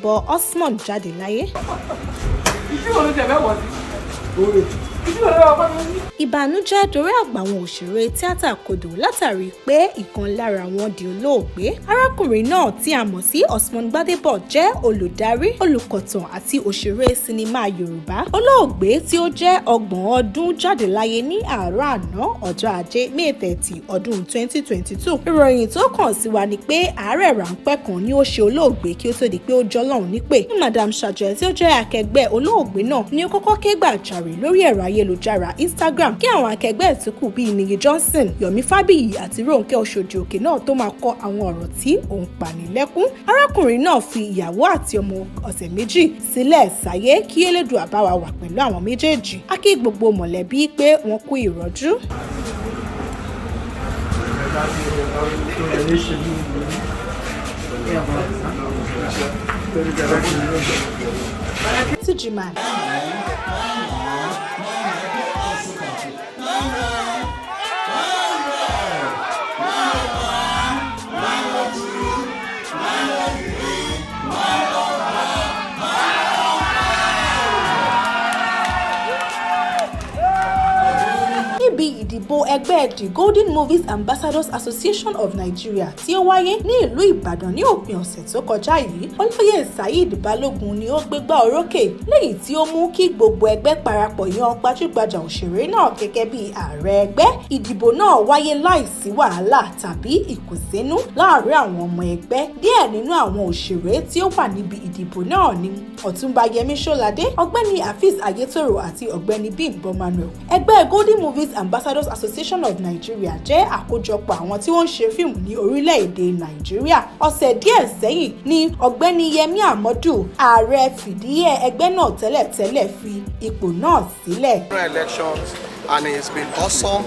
Gbádébọ̀ Osmond jáde láyé. Ìbànújẹ́ dorí àgbà àwọn òṣèré tíátà kodò látàrí pé ìkan lára wọn di olóògbé. Arákùnrin náà tí a mọ̀ sí Osmond Gbádébọ̀ jẹ́ olùdarí, olùkọ̀tàn àti òṣèré sinimá Yorùbá. Olóògbé tí ó jẹ́ 30 ọdún jáde láyé ní àárọ̀ àná ọjọ́ Ajé May 30 ọdún 2022. Ìròyìn tó kàn sí wa ni pé àárẹ̀ ráńpẹ́ kan ni ó ṣe olóògbé kí ó tó di pé ó jọlọ́run nípè. Madam Ṣàjẹ́ tí ó jẹ́ akẹgbẹ́ olóògbé náà ni ó kọ́kọ́ ké gbàjarè lórí ẹ̀rọ ayélujára Instagram kí àwọn akẹgbẹ́ tó kù bíi Níyì Johnson, Yomi Fábíyì àti Rónkẹ́ Òṣòdì-Òkè náà tó máa kọ àwọn ọ̀rọ̀ tí ó ń pani lẹ́kún. Arákùnrin náà fi ìyàwó àti ọmọ ọ̀sẹ̀ méjì sílẹ̀ sáyé kí Elédùà bá wa wà pẹ̀lú àwọn méjèèjì. A kí gbogbo mọ̀lẹ́bí pé wọ́n kú ìrọ́jú. Tijiman. Níbi ìdìbò ẹgbẹ́ The Golden Movies Ambassadors Association of Nigeria tí ó wáyé ní ìlú Ìbàdàn ní òpin ọ̀sẹ̀ tó kọjá yìí, Olóyè Saheed Balogun ni ó gbégbá orókè, léyìí tí ó mú kí gbogbo ẹgbẹ́ parapọ̀ yan gbajúgbajà òṣèré náà gẹ́gẹ́ bí ààrẹ ẹgbẹ́. Ìdìbò náà wáyé láìsí wàhálà tàbí ìkùnsínú láàárín àwọn ọmọ ẹgbẹ́. Díẹ̀ nínú àwọn òṣèré tí ó wà níbi ìdìbò náà ni Ọ̀túnba Yẹmí Ṣọ́ládé, Ọ̀gbẹ́ni Hafiz Ayétòrò àti Ọ̀gbẹ́ni Bímbọ́ Manuel. Ẹgbẹ́ Golden Movies Ambassadors Association of Nigeria jẹ́ àkójọpọ̀ àwọn tí wọ́n ń ṣe fíìmù ní orílẹ̀-èdè Nàìjíríà. Ọ̀sẹ̀ díẹ̀ sẹ́yìn ni Ọ̀gbẹ́ni Yẹmí Àmọ́dù, ààrẹ fìdíhẹ ẹgbẹ́ náà tẹ́lẹ̀tẹ́lẹ̀, fi ipò náà sílẹ̀. Elections, and it's been awesome.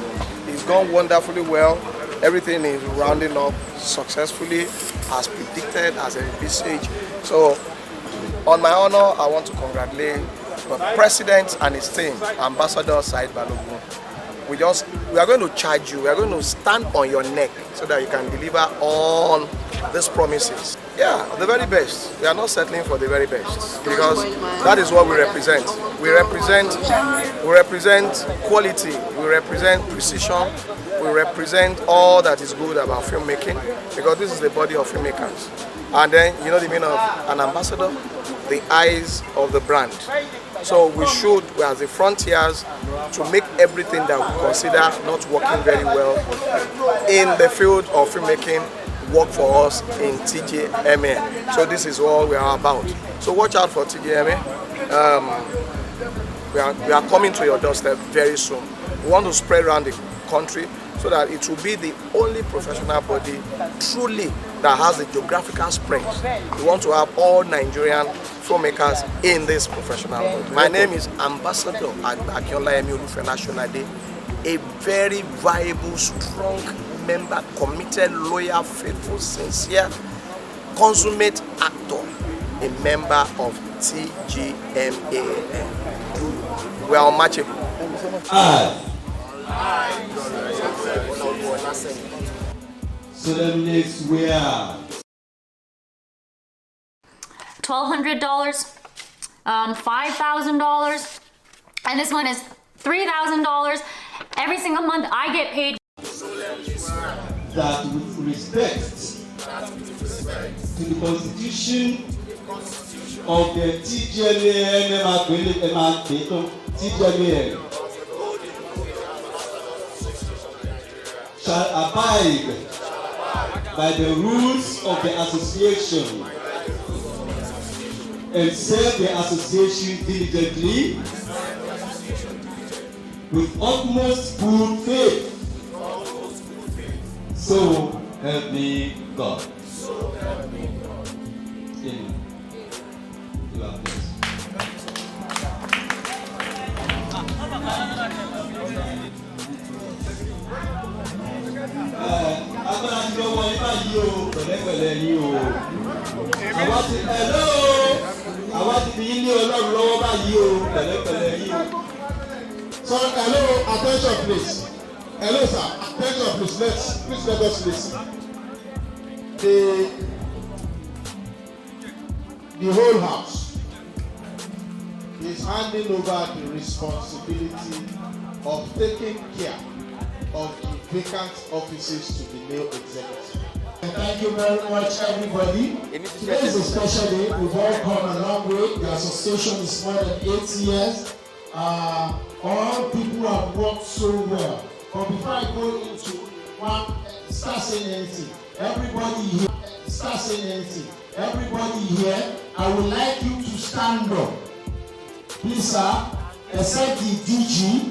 It's gone wonderfully well. Everything is rounding up successfully as predicted, as envisaged. So, on my honor, I want to congratulate the President and his team, Ambassador Saheed Balogun. We are going to charge you, we are going to stand on your neck so that you can deliver on these promises. Yeah, the very best. We are not settling for the very best because that is what we represent. We represent quality, we represent precision, we represent all that is good about filmmaking because this is the body of filmmakers. And then, you know the meaning of an ambassador? The eyes of the brand. So we should, as the frontiers, to make everything that we consider not working very well in the field of filmmaking work for us in TJMA. So this is all we are about. So watch out for TJMA. We are coming to your doorstep very soon. We want to spread around the country so that it will be the only professional body truly that has the geographical spread. We want to have all Nigerian filmmakers in this professional body. My name is Ambassador Akinola Yemi Olufenasholade, a very viable, strong member, committed, loyal, faithful, sincere, consummate actor, a member of TGMA. We are unmatchable. Solemnly swear. $1,200, $5,000, and this one is $3,000. Every single month I get paid. That with respect to the Constitution of the TGMA, shall abide by the rules of the association and serve the association diligently with utmost good faith. So help me God. Amen. You are blessed. Agbára ti lọ wọ ibà yìí o, pẹ̀lẹ́pẹ̀lẹ́ yìí o. Àwa ti fi yín ní Ọlọ́run lọ́wọ́ báyìí o, pẹ̀lẹ́pẹ̀lẹ́ yìí o. So, hello, attention please. Hello sir, attention please, please let us listen. the whole house is handing over the responsibility of taking care of the vacant offices to the new executive. And thank you very much, everybody. Today is a special day. We've all come a long way. The association is more than 8 years. All people have worked so well. But before I go into start saying anything, everybody here, I would like you to stand up. Please, sir, except the DG,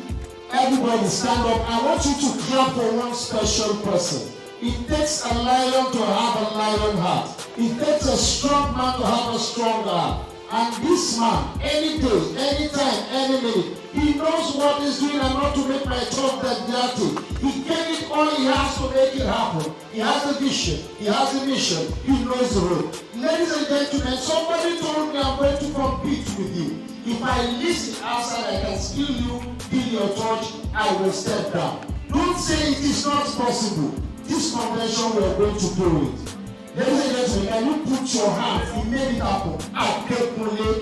everybody stand up. I want you to clap for one special person. It takes a lion to have a lion heart. It takes a strong man to have a strong heart. And this man, any day, anytime, any minute, he knows what he's doing and not to make my talk that dirty. He gave it all he has to make it happen. He has a vision, he has a mission, he knows the road. Ladies and gentlemen, somebody told me I'm going to compete with you. If I listen outside, I can skill you, feel your touch, I will step down. Don't say it is not possible. This convention, we are going to do it. Ladies and gentlemen, can you put your hands? We made it happen. Can you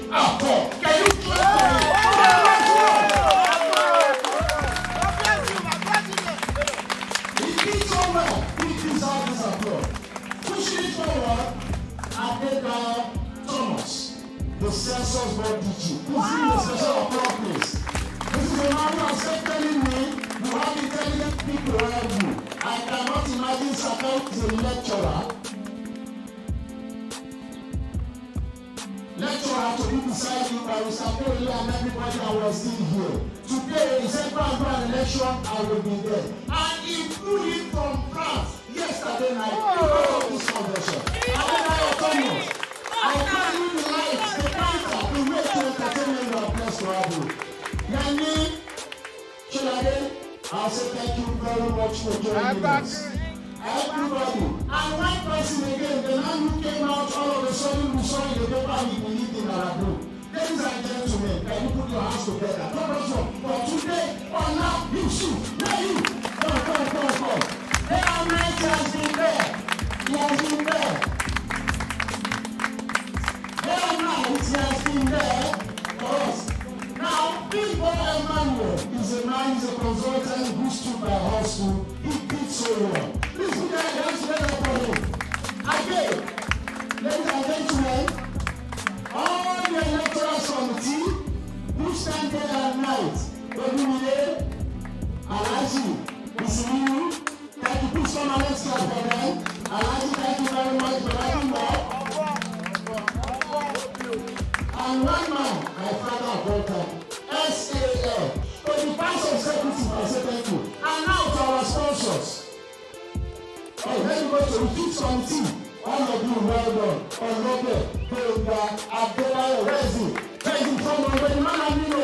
clap for it? He did so well. He deserves this applause. Pushing it forward, Adebayo Thomas, the census board DG. Please give a special applause, please. This is a man who has said telling me you have intelligent people around you. I cannot imagine Saka is a lecturer to be beside you by Mr. Perry and everybody that was still here. Today, in September election, I will be there. And he flew in from France yesterday night because of this convention. I tell you the lights, the fighter, the way to entertainment you are blessed to have you. Yanni, Sholade, I'll say thank you very much for joining us. Everybody. And one person again, the man who came out all of a sudden, we saw in the paper he believed in Arabu. Ladies and gentlemen, can you put your hands together? No problem. But today, or now, you shoot. Where you? Come. The Almighty has been there. He has been there. The Almighty has been there for us. Now, Big Boy Emmanuel is a man, he's a consultant who stood by hustle. He did so well. Please put your hands together for him. Again, ladies and gentlemen, all the electoral committee who stand there at night, Odumile, Alaji, Isiru, thank you, please come and let's clap for them. Alaji, thank you very much for having me. And one man, my father of all time, SAL, for the past executive, I say thank you. And now to our sponsors. Oh, let me go to the fifth committee. All of you well done. Olope, Pega, Adebayo, Rezi. Thank you so much. The man I knew no.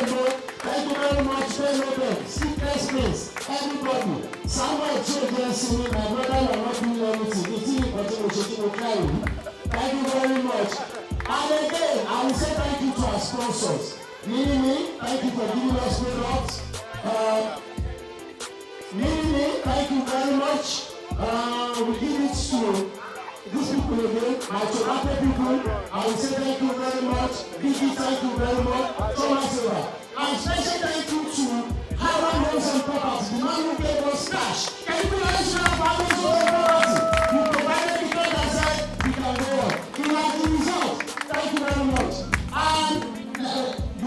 Thank you very much. Olope, Secret Space, everybody. Samuel children see me, my brother are not doing anything. It's in the thank you very much. And again, I will say thank you to our sponsors. Mini, thank you for giving us products. Mini, thank you very much. We give it to these people again, my tobacco people. I will say thank you very much. Vicky, thank you very much. Thomas, and special thank you to Highland Homes and Property, the man who gave us cash. Can you please show up Highland Homes and Property? You provided the code and said we can go on. He has the result. Thank you very much. And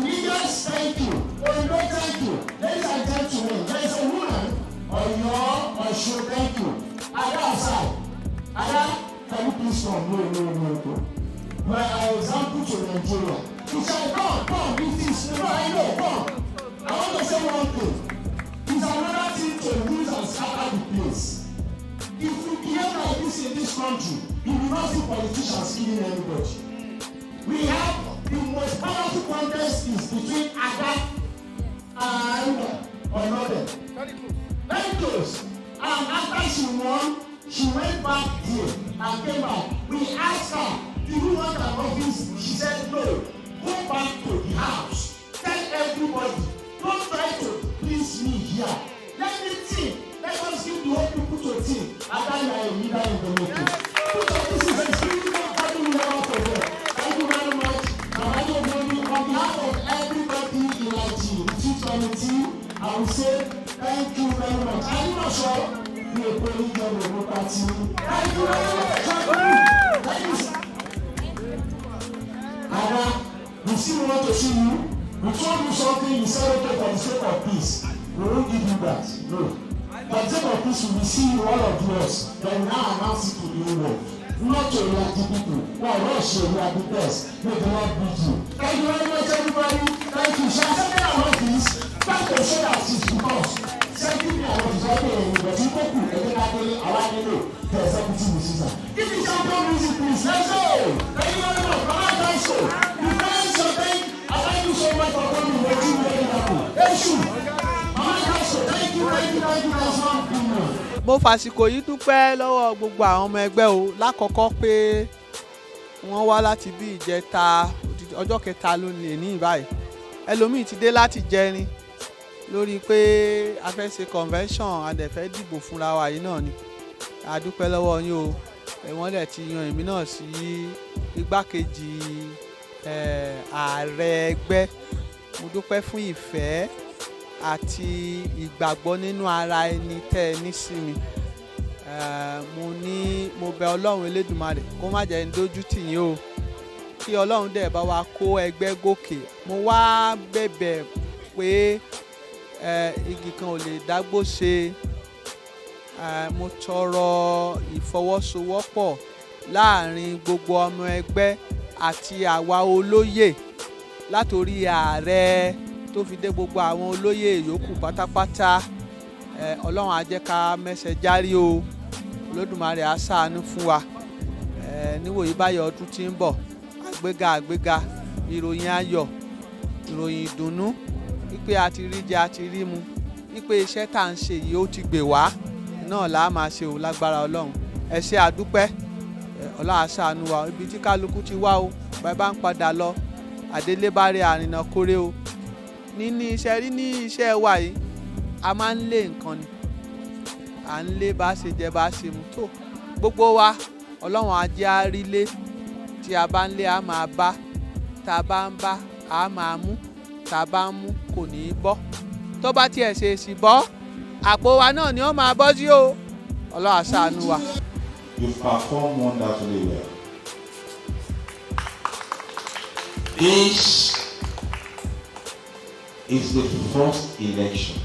leaders, thank you. Ondo, thank you. Ladies and gentlemen, there is a woman on your show, thank you. Ada outside. Ada, can you please come? No. My example to Nigeria. He said, come, it is, I know, come. I want to say one thing. It's another thing to lose and scatter the place. If we behave like this in this country, you will not see politicians killing anybody. We have the most powerful contest is between Ada and Onobe. Very close. And after she won, she went back there and came back. We asked her, do you want an office? She said no. Go back to the house. Tell everybody, don't try to please me here. Let me think. Let us give the whole people to think. And then I am a leader in the making. This is a spiritual body we never forget. Thank you very much. will say thank you very much. I'm not sure you are playing the party. Thank you very much. Thank you, sir. Anna, we still want to see you. We told you something, you said okay for the sake of peace. We won't give you that. No. For the sake of peace, we will see you all of us. Then now announce it to the whole world. Not to elect people. Well, Russia, we are the best. May the Lord be you. Thank you very much, everybody. Thank you. So I said that about this. Thank you so that it's because something I was talking about, but you go to the executive musician. Give me champion music, please. Let's go. Thank you very much. Come on, guys. So, you guys are thank. I thank you so much for coming. We're doing very happy. Hey, shoot. Come on, guys. So, thank you, guys. Mo fàsìkò yìí dúpẹ́ lọ́wọ́ gbogbo àwọn ọmọ ẹgbẹ́ o lákọ̀ọ́kọ́ pé wọ́n wá láti bí ìjẹta ọjọ́ kẹta ló lè ní ìbáyìí ẹlòmíì ti dé láti jẹrin lórí pé a fẹ́ ṣe convention a dẹ̀ fẹ́ dìbò fúnra wa yìí náà ni a dúpẹ́ lọ́wọ́ yín o wọ́n dẹ̀ ti yan èmi náà sí igbákejì ààrẹ ẹgbẹ́ mo dúpẹ́ fún ìfẹ́ àti ìgbàgbọ́ nínú ara ẹni tẹ́ ẹ ní sí mi mo bẹ Ọlọ́run Elédùmarè kó má jẹ́ ń dójú tì yín o kí Ọlọ́run dẹ̀ bá wa kó ẹgbẹ́ gòkè mo wá bẹ̀bẹ̀ pé igi kan ò lè dágbó ṣe mo tọrọ ìfọwọ́sowọ́pọ̀ láàrin gbogbo ọmọ ẹgbẹ́ àti àwa olóyè látòrí ààrẹ tó fi dé gbogbo àwọn olóyè yòókù pátápátá Ọlọ́run á jẹ́ ká mẹ́sẹ̀ járí o Olódùmarè á ṣàánú fún wa níwòyí báyọ̀ ọdún tí ń bọ̀ àgbéga ìròyìn ayọ̀ ìròyìn ìdùnnú wípé a ti rí jẹ a ti rí mu wípé iṣẹ́ tá à ń ṣe yìí ó ti gbè wá náà là á máa ṣe ò lágbára Ọlọ́run ẹ ṣé àdúpẹ́ Ọlọ́run á ṣàánú wa ibi tí kálukú ti wá o bàbá ń padà lọ àdélébárẹ̀ àrìnà kórè o níní iṣẹ́ rí ní iṣẹ́ wa yìí a máa ń lé nǹkan ni à ń lé bá ṣe jẹ bá ṣe mu tó gbogbo wa Ọlọ́run á jẹ́ á rí lé tí a bá ń lé a máa bá tá a bá ń bá a máa mú tá a bá ń mú kò ní í bọ́ tó bá tiẹ̀ ṣe èsì bọ́ àpò wa náà ni ó máa bọ́ sí o Ọlọ́run á ṣàánú wa. You perform wonderfully well. This is the first election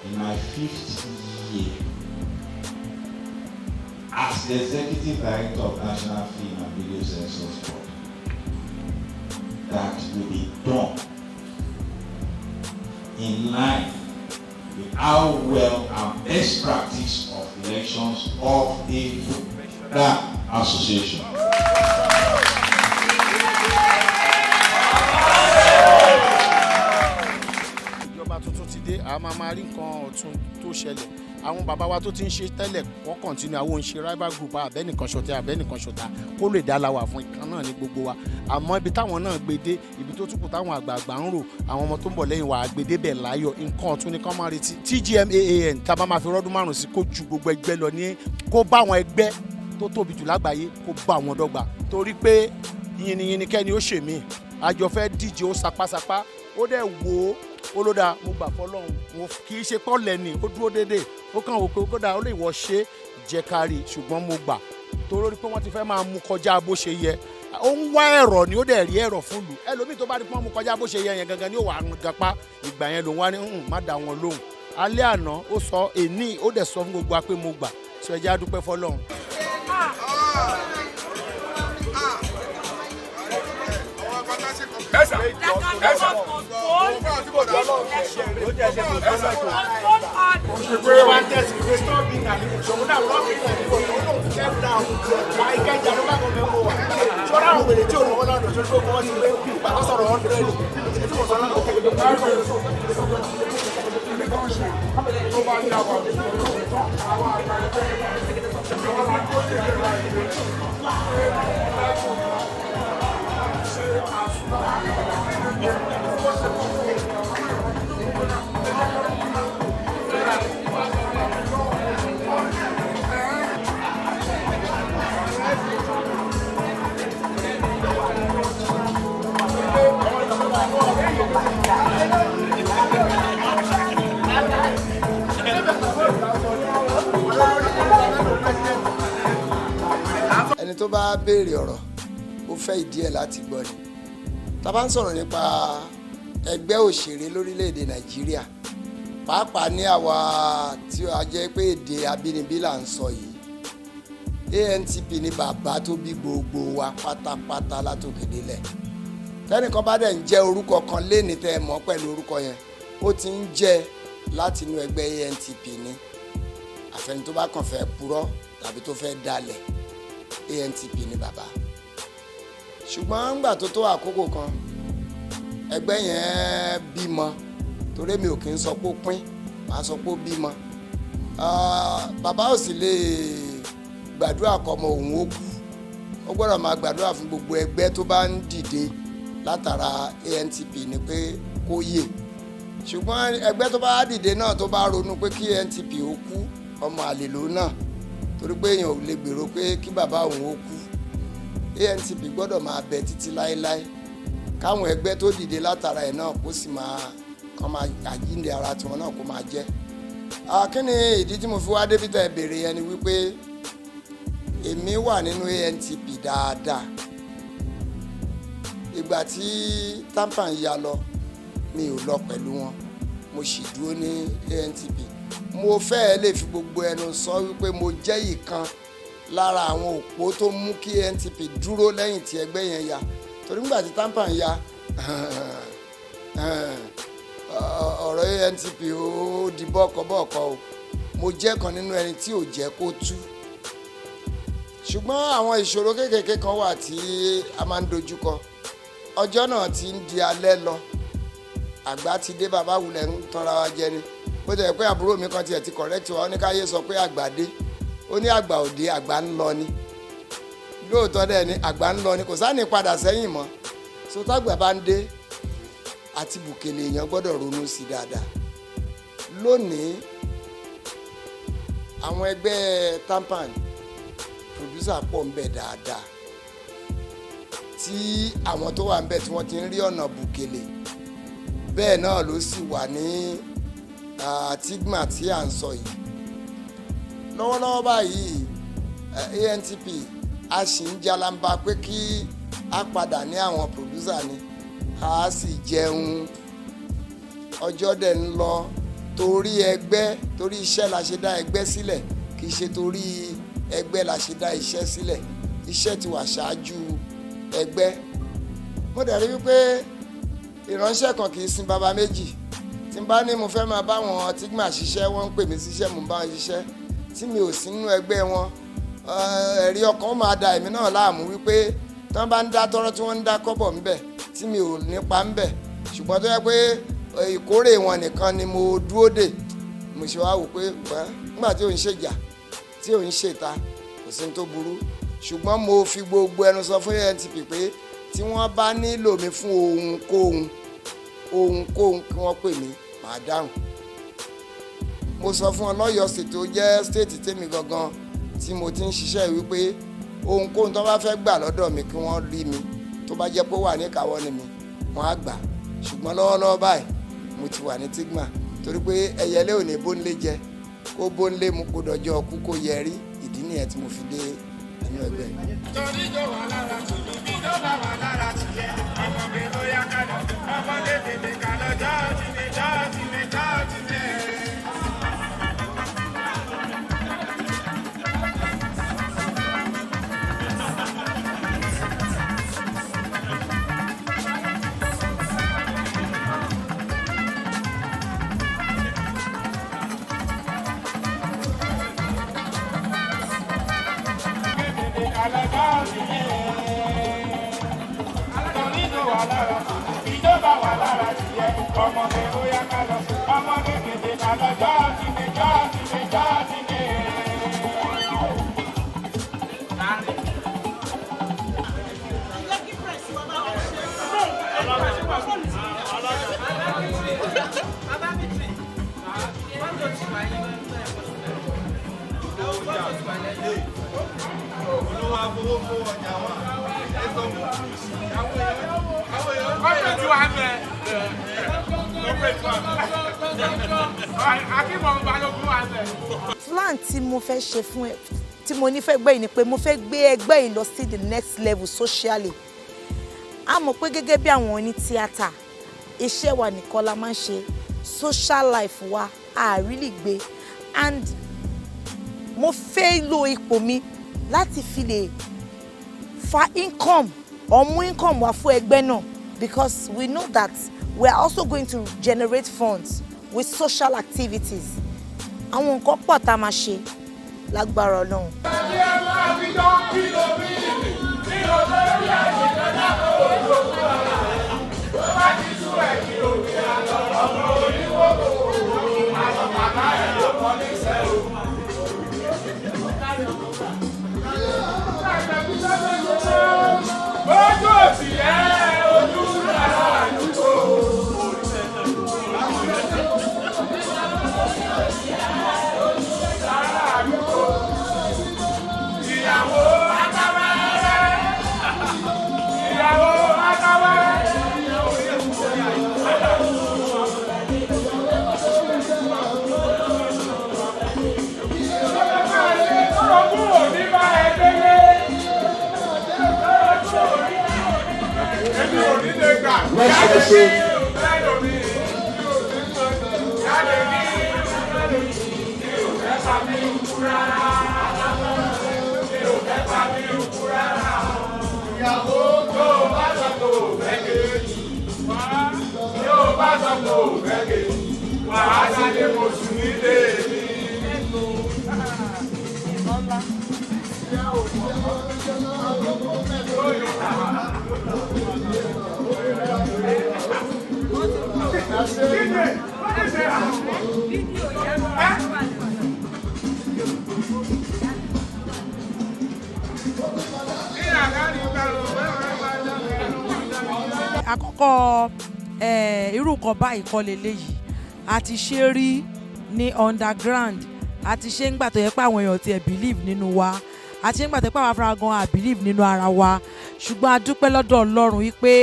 in my 5th year as the Executive Director of National Film and Video Censors Board that will be done in line with how well and best practice of elections of that association. A máa rí nǹkan ọ̀tun tó ṣẹlẹ̀ àwọn bàbá wa tó ti ń ṣe tẹ́lẹ̀ wọ́n kọ̀ntínú àwọn ń ṣe rival group abẹ́nìkan ṣọ̀tá kó lè dá láwà fún ìkan náà ní gbogbo wa àmọ́ ibi táwọn náà gbede ibi tó túkù táwọn àgbààgbà ń rò àwọn ọmọ tó ń bọ̀ lẹ́yìn wa àgbèdè bẹ̀ láyọ̀ nǹkan ọ̀tun ni kán máa retí TGMAAN tá a bá máa fi rọ́dún márùn sí kó ju gbogbo ẹgbẹ́ lọ ní kó bá àwọn ẹgbẹ́ tó tóbi jù lágbàáyé kó bá àwọn dọ́gba torí pé yìnyín kẹ́ni ó ṣèmí àjọ fẹ́ díje ó sapásapá ó dẹ̀ wò ó olódà mo gbà fọlọ́run mo kì í ṣe pọ́lẹ̀ ni ó dúró déédéé ó kàn wò pé kódà ó lè wọ́ ṣe jẹ́ kárí ṣùgbọ́n mo gbà torí pé wọ́n ti fẹ́ máa mú kọjá bó ṣe yẹ ó ń wá ẹ̀rọ ni ó dẹ̀ rí ẹ̀rọ fún lù ẹlòmíì tó bá rí pé wọ́n mú kọjá bó ṣe yẹ yẹn gangan ni ó wà á gapá ìgbà yẹn lòun wá ní má dá wọn lóhùn alẹ́ àná ó sọ èní ó dẹ̀ sọ fún gbogbo wa pé mo gbà sọ ẹjẹ́ á dúpẹ́ fọlọ́run. ẹni tó bá béèrè ọ̀rọ̀ ó fẹ́ ìdí ẹ̀ láti gbọ́ ni. Tá bá ń sọ̀rọ̀ nípa ẹgbẹ́ òṣèré lórílẹ̀‐èdè Nàìjíríà, pàápàá ní àwa tí a jẹ́ pé èdè abínibí là ń sọ yìí, ANTP ni bàbá tó bí gbogbo wa pátápátá látòkè délẹ̀. Tẹ́nìkan bá dẹ̀ ń jẹ́ orúkọ kan léni tẹ́ ẹ mọ̀ pẹ̀lú orúkọ yẹn, ó ti ń jẹ́ láti inú ẹgbẹ́ ANTP ni. Àfẹni tó bá kàn fẹ́ purọ́ tàbí tó fẹ́ dalẹ̀, ANTP ni bàbá. Ṣùgbọ́n ńgbà tó tó àkókò kan, ẹgbẹ́ yẹn bímọ, torí mi ò kí ń sọ pé ó pín, màá sọ pé ó bímọ. Bàbá ò sì lè gbàdúrà kọ́mọ òun ó kú, ó gbọ́dọ̀ máa gbàdúrà fún gbogbo ẹgbẹ́ tó bá ń dìde látara ANTP ni pé kó yè. Ṣùgbọ́n ẹgbẹ́ tó bá dìde náà tó bá ronú pé kí ANTP ó kú, ọmọ àlè ló náà, torí pé èèyàn ò lè gbèrò pé kí bàbá òun ó kú. ANTP gbọ́dọ̀ máa bẹ títí láéláé, káwọn ẹgbẹ́ tó dìde látara ẹ̀ náà kó sì máa àjíǹde ara tiwọn náà kó máa jẹ́. Kí ni ìdí tí mo fi wá débi tẹ́ béèrè yẹn ni wípé èmi wà nínú ANTP dáadáa. Ìgbà tí TAMPAN ya lọ, mi ò lọ pẹ̀lú wọn, mo sì dúró ní ANTP. Mo fẹ́ lè fi gbogbo ẹnu sọ wípé mo jẹ́ ìkan lára àwọn òpó tó mú kí ANTP dúró lẹ́yìn tí ẹgbẹ́ yẹn ya. Torí nígbà tí TAMPAN ya, ọ̀rọ̀ ANTP ó di bọ́ọ̀kọ́ o. Mo jẹ́ kan nínú ẹni tí ò jẹ́ kó tú. Ṣùgbọ́n àwọn ìṣòro kéékèèké kan wà tí a máa ń dojúkọ. Ọjọ́ náà ti ń di alẹ́ lọ, àgbà ti dé, bàbá wulẹ̀ ń tanra wa jẹ ni. Bó tẹ̀ pé àbúrò mi kan tiẹ̀ ti correct wa, ó ní káyé sọ pé àgbà dé, ó ní àgbà òde, àgbà ń lọ ni. Lóòótọ́ dẹ̀ ni àgbà ń lọ ni, kò sáà ní padà sẹ́yìn mọ́. So tágbà bá ń dé, àti bùkèlè èèyàn gbọ́dọ̀ ronú sí dáadáa. Lónìí, àwọn ẹgbẹ́ TAMPAN producer pọ̀ ń bẹ dáadáa, tí àwọn tó wà ń bẹ tí wọ́n ti ń rí ọ̀nà bùkèlè. Bẹ́ẹ̀ náà ló sì wà ní TIGMA tí à ń sọ yìí. Lọ́wọ́lọ́wọ́ báyìí ANTP a sì ń jalamba pé kí a padà ní àwọn producer ni, a sì jẹun. Ọjọ́ dẹ̀ ń lọ, torí ẹgbẹ́, torí iṣẹ́ la ṣe dá ẹgbẹ́ sílẹ̀, kì í ṣe torí ẹgbẹ́ la ṣe dá iṣẹ́ sílẹ̀. Iṣẹ́ ti wà ṣáájú ẹgbẹ́. Mo dẹ̀ rí wípé ìránṣẹ́ kan kì í sin baba méjì. Tí n bá ní mo fẹ́ máa bá wọn TIGMA ṣiṣẹ́, wọ́n ń pè mí síṣẹ́, mo bá wọn ṣiṣẹ́. Tí mi ò sí nínú ẹgbẹ́ wọn, ẹ̀rí ọkàn máa da èmi náà láàmú wípé tí wọ́n bá ń dá tọ́rọ́ tí wọ́n ń dá kọ́bọ̀ ńbẹ̀, tí mi ò nípa ńbẹ̀. Ṣùgbọ́n tó yẹ pé ìkórè wọn nìkan ni mo dúró dè, mo ṣe wá wò pé nígbà tí ò ń ṣèjà, tí ò ń ṣèta, kò sí ní tó burú. Ṣùgbọ́n mo fi gbogbo ẹnu sọ fún ANTP pé tí wọ́n bá nílò mi fún ohunkóhun kí wọ́n pè mí, màá dáhùn. Mo sọ fún wọn lọ́yọ̀ọ́ state tó jẹ́ state tèmi gangan tí mo ti ń ṣiṣẹ́ wípé ohunkóhun tó bá fẹ́ gbà lọ́dọ̀ mi kí wọ́n rí mi, tó bá jẹ́ pé ó wà ní ìkáwọ́ ni mi, wọ́n á gbà. Ṣùgbọ́n lọ́wọ́lọ́wọ́ báyìí mo ti wà ní TIGMA, torí pé ẹyẹlé ò ní bónlé jẹ, kó bónlé mu kó dọjọ́ ọkú kó yẹrí. Ìdí nìyẹn tí mo fi dé inú ẹgbẹ́. Torí tó wà lára tìlú, bí tó bá wà lára tìyẹ, ọmọ mi ló yá kálọ̀, ọmọ tètè kálọ̀, jọ́ọ̀tì mi. Plan tí mo fẹ́ ṣe fún ẹ, tí mo ní fẹ́ gbé yìí ni pé mo fẹ́ gbé ẹgbẹ́ yìí lọ sí the next level socially. A mọ̀ pé gẹ́gẹ́ bí àwọn oní tíátà iṣẹ́ wa nìkan la máa ń ṣe, social life wa a really gbé, and mo fẹ́ lo ipò mi láti fi lè fa income or mú income wá fún ẹgbẹ́ náà, because we know that we are also going to generate funds with social activities. Àwọn nǹkan pọ̀ tá a máa ṣe lágbára Ọlọ́run. Àkọ́kọ́ irú nǹkan báyìí kọ́ leléyìí a ti ṣe rí ní underground, a ti ṣe ń gbà tó yẹ pé àwọn èèyàn ti ẹ̀ believe nínú wa, a ti ṣe ń gbà tó yẹ pé àwọn afárá gan a believe nínú ara wa, ṣùgbọ́n a dúpẹ́ lọ́dọ̀ Ọlọ́run wípé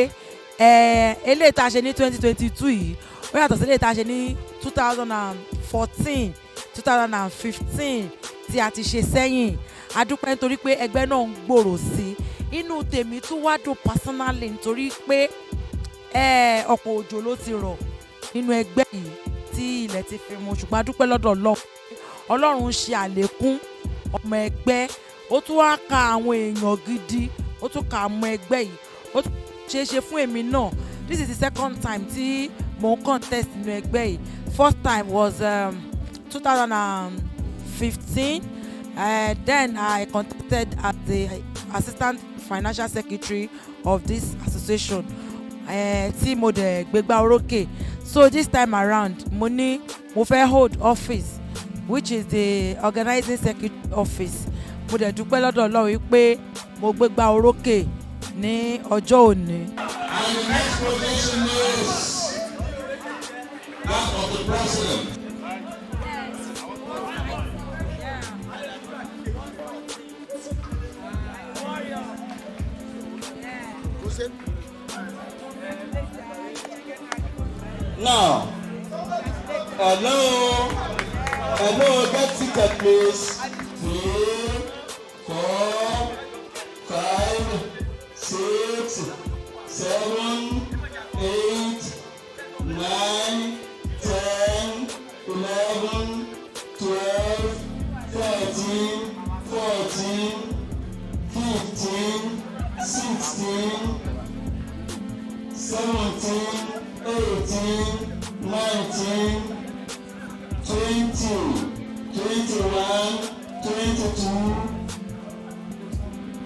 eléyìí tá a ṣe ní 2022 yìí ó yàtọ̀ sí eléyìí tá a ṣe ní 2014 2015 tí a ti ṣe sẹ́yìn. A dúpẹ́ nítorí pé ẹgbẹ́ náà ń gbòòrò sí i. Inú tèmi tún wá dùn personally nítorí pé ọ̀pọ̀ òjò ló ti rọ̀ nínú ẹgbẹ́ yìí tí ilẹ̀ ti fi mu, ṣùgbọ́n a dúpẹ́ lọ́dọ̀ Ọlọ́run ń ṣe àlékún ọmọ ẹgbẹ́, ó tún wá ka àwọn èèyàn gidi, ó tún ka ọmọ ẹgbẹ́ yìí, ó tún ṣe é ṣe fún èmi náà. This is the second time tí mo ń contest nínú ẹgbẹ́ yìí. First time was 2015. Then I contacted as the assistant financial secretary of this association. Tí mo dẹ̀ gbégbá orókè. So this time around mo ní mo fẹ́ hold office which is the organizing secretary office. Mo dẹ̀ dúpẹ́ lọ́dọ̀ Ọlọ́run wípé mo gbégbá orókè ní ọjọ́ òní. And the next position is that of the president. Now, hello, get seated please. 3, 4, 5, 6, 7, 8, 9, 10, 11, 12, 13, 14, 15, 16, 17, 18, 19, 20, 21, 22,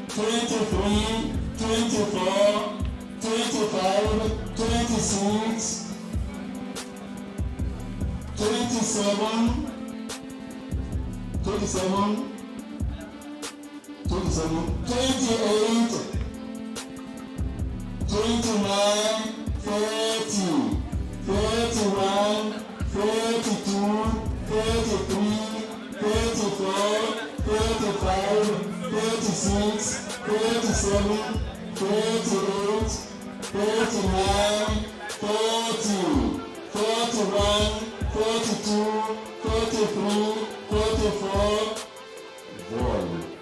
23, 24, 25, 26, 27, 28, 29, 30, 31, 32, 33, 34, 35, 36, 37, 38, 39, 40, 41, 42, 43, 44. Voile.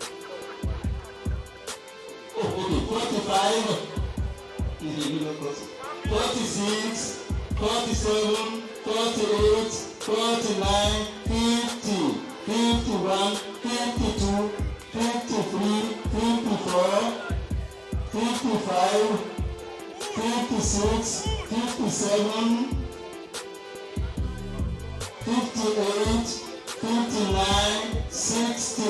46, 47, 48, 49, 50, 51, 52, 53, 54, 55, 56, 57, 58, 59, 60,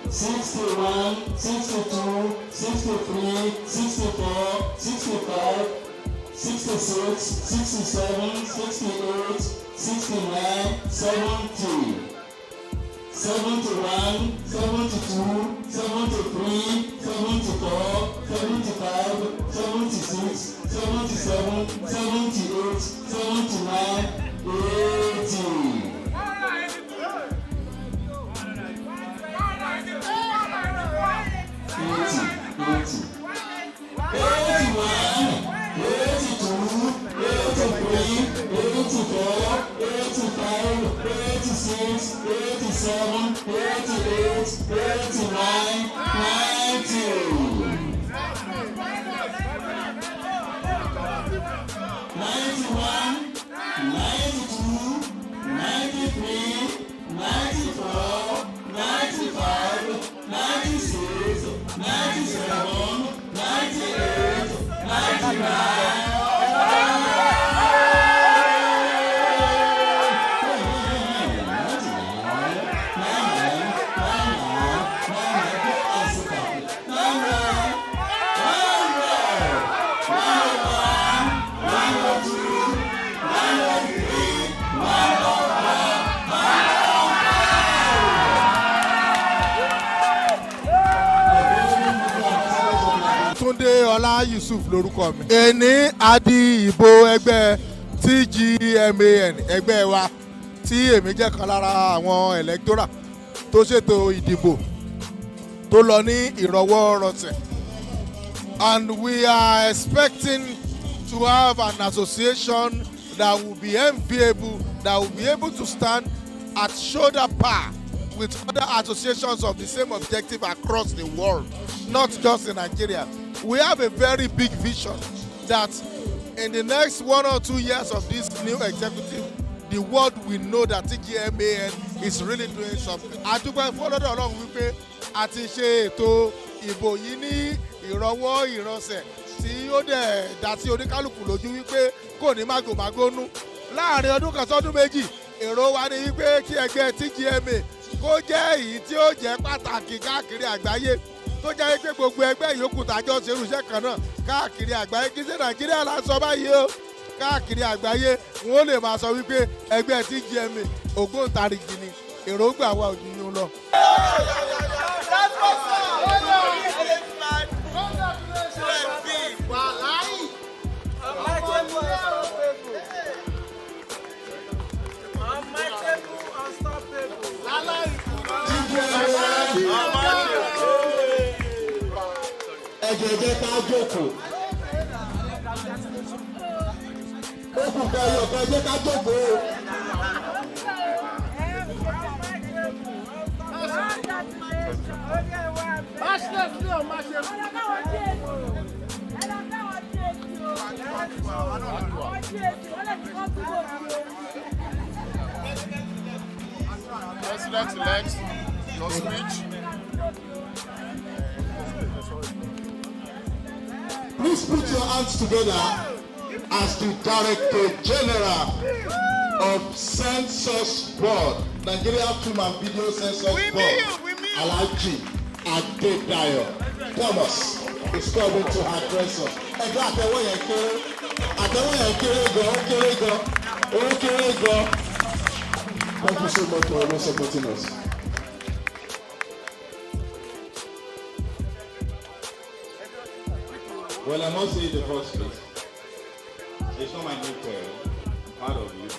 61, 62, 63, 64, 65, 66, 67, 68, 69, 70, 71, 72, 73, 74, 75, 76, 77, 78, 79, 80. Túndé Ọlá Yusuf lórúkọ mi. Èní adi ìbò ẹgbẹ́ TGMAN ẹgbẹ́ wa tí èmi jẹ́ kan lára àwọn electoral tó ṣètò ìdìbò tó lọ ní ìrọwọ́rọsẹ̀. And we are expecting to have an association that will be enviable, that will be able to stand at shoulder par with other associations of the same objective across the world, not just in Nigeria. We have a very big vision that in the next 1 or 2 years of this new executive, the world will know that TGMAN is really doing something. Àdúgbò ìfọlọ́dọ̀ Ọlọ́run wípé a ti ṣe ètò ìbò yìí ní ìrọwọ́ ìrọsẹ̀ tí ó dẹ̀ dá sí oníkálukú lójú wípé kò ní mágòmágónú. Láàárín ọdún kan sọ́dún méjì, èrò wa ni wípé kí ẹgbẹ́ TGMA kó jẹ́ èyí tí ó jẹ́ pàtàkì káàkiri àgbáyé, tó jẹ́ pé gbogbo ẹgbẹ́ yòókù tàjọ ṣerú iṣẹ́ kan náà káàkiri àgbáyé. Kí ṣe Nàìjíríà la sọ báyìí o, káàkiri àgbáyé wọn ó lè máa sọ wípé ẹgbẹ́ TGMA ògbóǹtarìgì ni. Èròǹgbà wa ò ní yún lọ. Ẹ̀jẹ̀ ká jókòó. Ó kù ká yọ̀ ká jẹ́ ká jókòó. President-elect, your speech. Please put your hands together as the Director General of Census Board, Nigeria Film and Video Census Board, Alhaji Adedayo Thomas is coming to address us. Ẹgbẹ́ àtẹwọ́ yẹn kéré gan, ó kéré gan. Thank you so much for always supporting us. Well, I must say in the first place, it's not my new career. I'm proud of you.